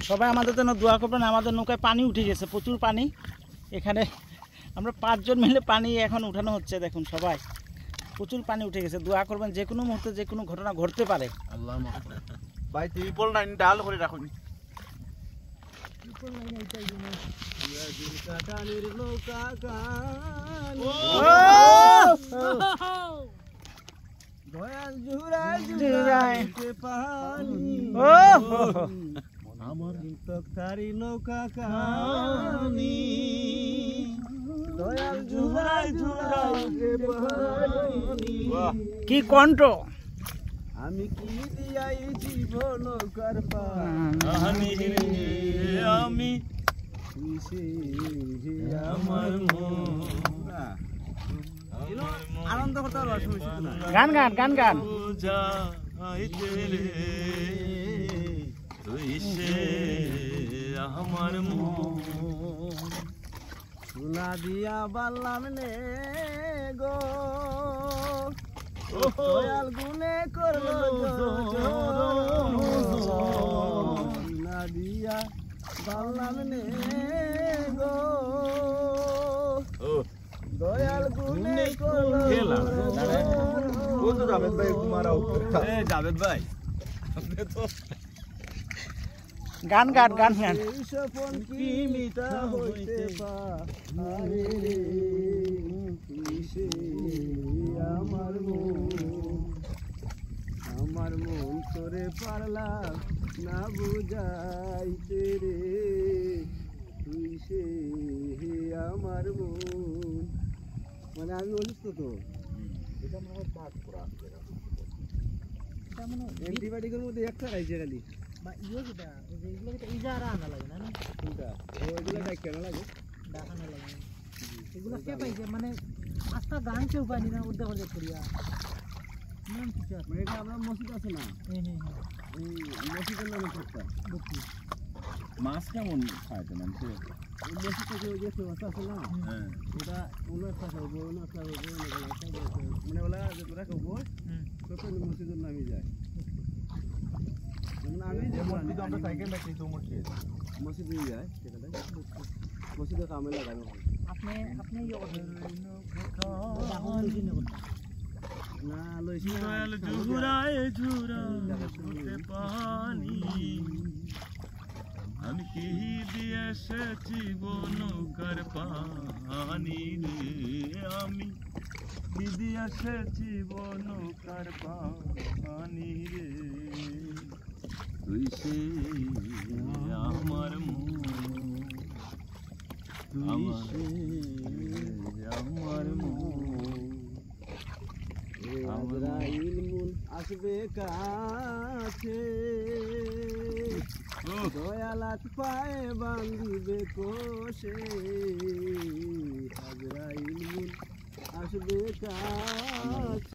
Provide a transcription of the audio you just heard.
সবাই আমাদের জন্য দোয়া করবেন। আমাদের নৌকায় পানি উঠে গেছে, প্রচুর পানি। এখানে আমরা 5 জন মিলে পানি এখন উঠানো হচ্ছে। দেখুন সবাই, প্রচুর পানি উঠে গেছে। দোয়া করবেন, যে কোনো মুহূর্তে যে কোনো ঘটনা ঘটতে পারে। আল্লাহ ভাই ত্রিপল লাইন ডাল করে রাখুন। আমার তারি নৌকা কানি দয়াল ঝুরাই ঝুরাই কি কণ্ঠ! আমি কি দিয়াই জীবন নৌকার পানি আমি আমার আনন্দ করতে পারবো। গান গান গান গান আমার সোনা দিয়া বাল্লাম নে গো দয়াল গুনে করলো সোনা দিয়া বাল্লাম নে গো দয়াল গুনে করলো। জাভেদ ভাই কুমারাও জাভেদ ভাই গান গান গান গান। সপন কি মিটা হইতে পারে রে আমার মন তোরে পারলাম না বুঝাইতে রে তুই সে আমার মন। মানে আমি বলিস তো এটা মনে হয় পাক করা অ্যান্টিবায়োটিকের মধ্যে একটা রাইছে খালি বা ইয়ে যেটা এগুলো তো ইজারা আনা লাগে না কোনটা ওইগুলো কেন লাগে দেখানো লাগে এগুলো কে পাইছে মানে আস্তা গান কেউ পাইনি না উদ্দা করে করিয়া নাম কি স্যার মানে এটা আমরা মসজিদ আছে না হ্যাঁ এই মসজিদের নাম কোনটা বুঝছি মাছ কেমন খায় তো মানুষ মসজিদ থেকে ওই যে মাছ আছে না হ্যাঁ ওটা ওনার সাথে হবে ওনার সাথে হবে মানে ওলা যে তোরা খাবো কত মসজিদের নামই যায়। মসজিদে আমরা সাইকেল রাখি তো মসজিদে যায় সেখানে মসজিদে কামে লাগানো হয়। আপনি না লইছি দয়াল ঝুরায় ঝুরায় পানি আমি কি দিয়ে এসেছি নৌকার পানি রে আমি কি দিয়ে এসেছি নৌকার পানি রে তুই সে আমার মন তুই সে আমার মন আজরাইল মন আসবে কাছে দয়ালাত পায়ে বান্ধিবে কোষে আজরাইল মন আসবে কাছে।